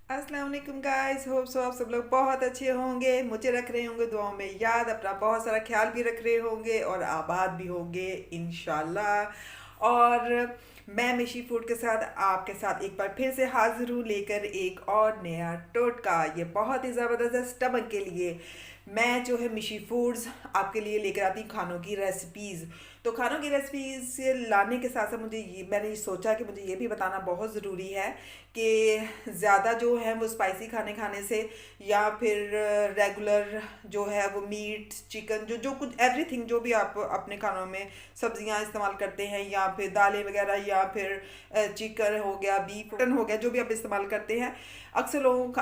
अस्सलाम वालेकुम guys. Hope so आप सब लोग बहुत अच्छे होंगे, मुझे रख रहे होंगे दुआओं में याद, अपना बहुत सारा ख्याल भी रख रहे होंगे और आबाद भी होंगे इंशाल्लाह। और मैं मिशी फूड के साथ आपके साथ एक बार फिर से हाजिर हूँ लेकर एक और नया टोटका। ये बहुत ही ज़बरदस्त है स्टमक के लिए। मैं जो है मिशी फूड्स आपके लिए लेकर आती हूँ खानों की रेसिपीज़। तो खानों की रेसिपीज लाने के साथ साथ मैंने ये सोचा कि मुझे ये भी बताना बहुत ज़रूरी है कि ज़्यादा जो है वो स्पाइसी खाने खाने से या फिर रेगुलर जो है वो मीट चिकन जो जो कुछ एवरीथिंग जो भी आप अपने खानों में सब्जियां इस्तेमाल करते हैं या फिर दालें वगैरह या फिर चिकन हो गया बीफ मटन हो गया जो भी आप इस्तेमाल करते हैं, अक्सर लोगों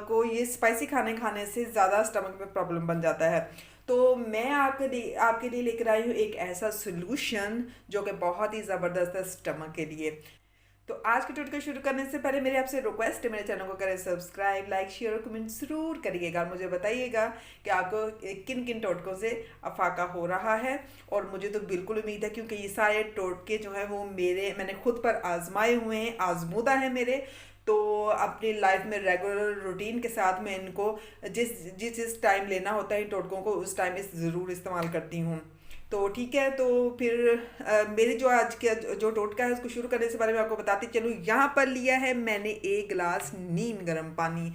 को ये स्पाइसी खाने खाने से ज़्यादा स्टमक में प्रॉब्लम बन जाता है। तो मैं आपके लिए लेकर आई हूँ एक ऐसा सोल्यूशन जो कि बहुत ही ज़बरदस्त है स्टमक के लिए। तो आज के टोटका शुरू करने से पहले मेरी आपसे रिक्वेस्ट है, मेरे चैनल को करें सब्सक्राइब, लाइक शेयर और कमेंट ज़रूर करिएगा। मुझे बताइएगा कि आपको किन किन टोटकों से अफाका हो रहा है। और मुझे तो बिल्कुल उम्मीद है क्योंकि ये सारे टोटके जो हैं वो मैंने खुद पर आजमाए हुए हैं, आजमूदा है मेरे। तो अपनी लाइफ में रेगुलर रूटीन के साथ में इनको जिस जिस जिस टाइम लेना होता है इन टोटकों को उस टाइम ज़रूर इस्तेमाल करती हूँ। तो ठीक है, तो फिर मेरी जो आज का जो टोटका है उसको शुरू करने से पहले मैं आपको बताती चलूँ। यहाँ पर लिया है मैंने एक गिलास नीम गर्म पानी।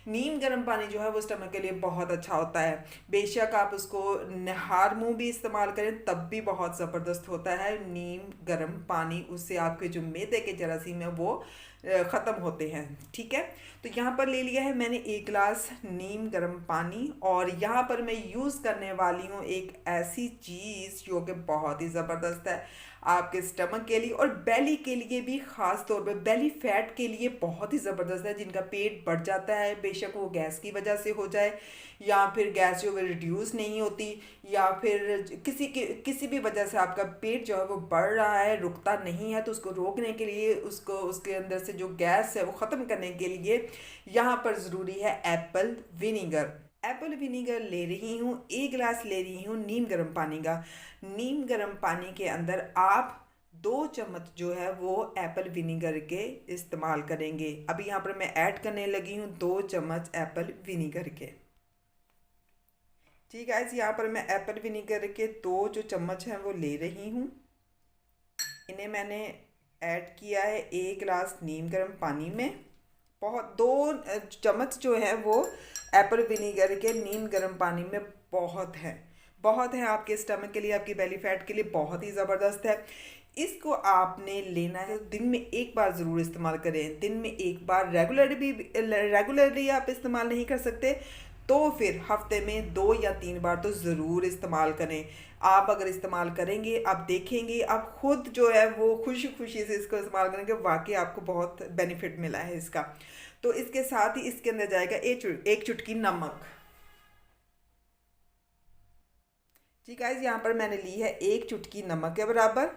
नीम गर्म पानी जो है वो स्टमक के लिए बहुत अच्छा होता है। बेशक आप उसको नहार मुंह भी इस्तेमाल करें तब भी बहुत ज़बरदस्त होता है नीम गर्म पानी। उससे आपके जो मैदे के जरासीम है वो ख़त्म होते हैं। ठीक है, तो यहाँ पर ले लिया है मैंने एक गिलास नीम गर्म पानी। और यहाँ पर मैं यूज़ करने वाली हूँ एक ऐसी चीज़ जो कि बहुत ही ज़बरदस्त है आपके स्टमक के लिए और बेली के लिए भी। ख़ास तौर पे बेली फैट के लिए बहुत ही ज़बरदस्त है, जिनका पेट बढ़ जाता है, बेशक वो गैस की वजह से हो जाए या फिर गैस जो है रिड्यूस नहीं होती या फिर किसी भी वजह से आपका पेट जो है वो बढ़ रहा है, रुकता नहीं है। तो उसको रोकने के लिए, उसको उसके अंदर से जो गैस है वो ख़त्म करने के लिए यहाँ पर ज़रूरी है एप्पल विनीगर। एप्पल विनीगर ले रही हूँ, एक गिलास ले रही हूँ नीम गर्म पानी का। नीम गर्म पानी के अंदर आप 2 चम्मच जो है वो एप्पल विनीगर के इस्तेमाल करेंगे। अभी यहाँ पर मैं ऐड करने लगी हूँ 2 चम्मच एप्पल विनीगर के। ठीक है, यहाँ पर मैं एप्पल विनीगर के 2 जो चम्मच हैं वो ले रही हूँ। इन्हें मैंने ऐड किया है एक गिलास नीम गर्म पानी में। बहुत 2 चम्मच जो है वो एप्पल विनीगर के नीम गर्म पानी में बहुत है, बहुत है आपके स्टमक के लिए, आपकी बेली फैट के लिए बहुत ही ज़बरदस्त है। इसको आपने लेना है, दिन में एक बार ज़रूर इस्तेमाल करें। दिन में एक बार, रेगुलरली आप इस्तेमाल नहीं कर सकते तो फिर हफ्ते में 2 या 3 बार तो ज़रूर इस्तेमाल करें। आप अगर इस्तेमाल करेंगे आप देखेंगे, आप खुद जो है वो खुशी खुशी से इसको इस्तेमाल करेंगे, वाकई आपको बहुत बेनिफिट मिला है इसका। तो इसके साथ ही इसके अंदर जाएगा एक चुटकी नमक। ठीक है, यहाँ पर मैंने ली है 1 चुटकी नमक के बराबर।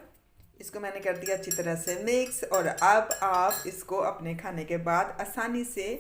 इसको मैंने कर दिया अच्छी तरह से मिक्स और अब आप इसको अपने खाने के बाद आसानी से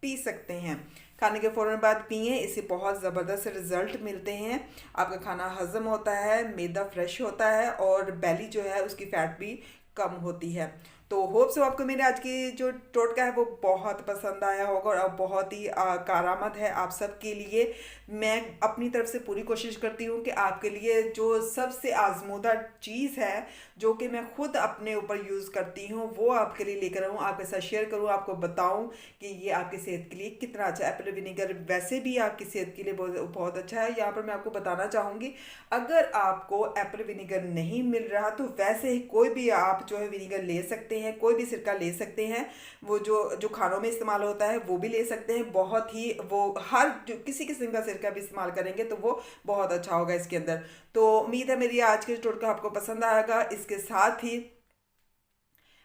पी सकते हैं। खाने के फ़ौरन बाद पिए, इससे बहुत ज़बरदस्त रिज़ल्ट मिलते हैं। आपका खाना हज़म होता है, मैदा फ्रेश होता है और बेली जो है उसकी फ़ैट भी कम होती है। तो होप सो आपको मेरे आज की जो टोटका है वो बहुत पसंद आया होगा और अब बहुत ही कारआमद है आप सब के लिए। मैं अपनी तरफ से पूरी कोशिश करती हूँ कि आपके लिए जो सबसे आजमूदा चीज़ है, जो कि मैं खुद अपने ऊपर यूज़ करती हूँ, वो आपके लिए लेकर आऊँ, आपके साथ शेयर करूँ, आपको बताऊँ कि ये आपकी सेहत के लिए कितना अच्छा है। एप्पल विनेगर वैसे भी आपकी सेहत के लिए बहुत बहुत अच्छा है। यहाँ पर मैं आपको बताना चाहूँगी, अगर आपको एप्पल विनेगर नहीं मिल रहा तो वैसे ही कोई भी आप जो है विनेगर ले सकते हैं, कोई भी सिरका ले सकते हैं। वो जो जो खानों में इस्तेमाल होता है वो भी ले सकते हैं। बहुत ही वो हर जो किसी किस्म का सिरका भी इस्तेमाल करेंगे तो वो बहुत अच्छा होगा इसके अंदर। तो उम्मीद है मेरी आज की टोटका आपको पसंद आएगा। इसके साथ ही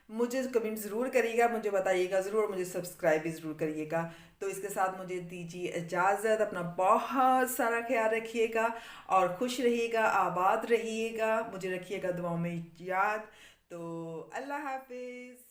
मुझे कमेंट ज़रूर करिएगा, मुझे बताइएगा ज़रूर, मुझे सब्सक्राइब भी ज़रूर करिएगा। तो इसके साथ मुझे दीजिए इजाज़त। अपना बहुत सारा ख्याल रखिएगा और खुश रहिएगा, आबाद रहिएगा, मुझे रखिएगा दुआओं में याद। तो अल्लाह हाफिज़।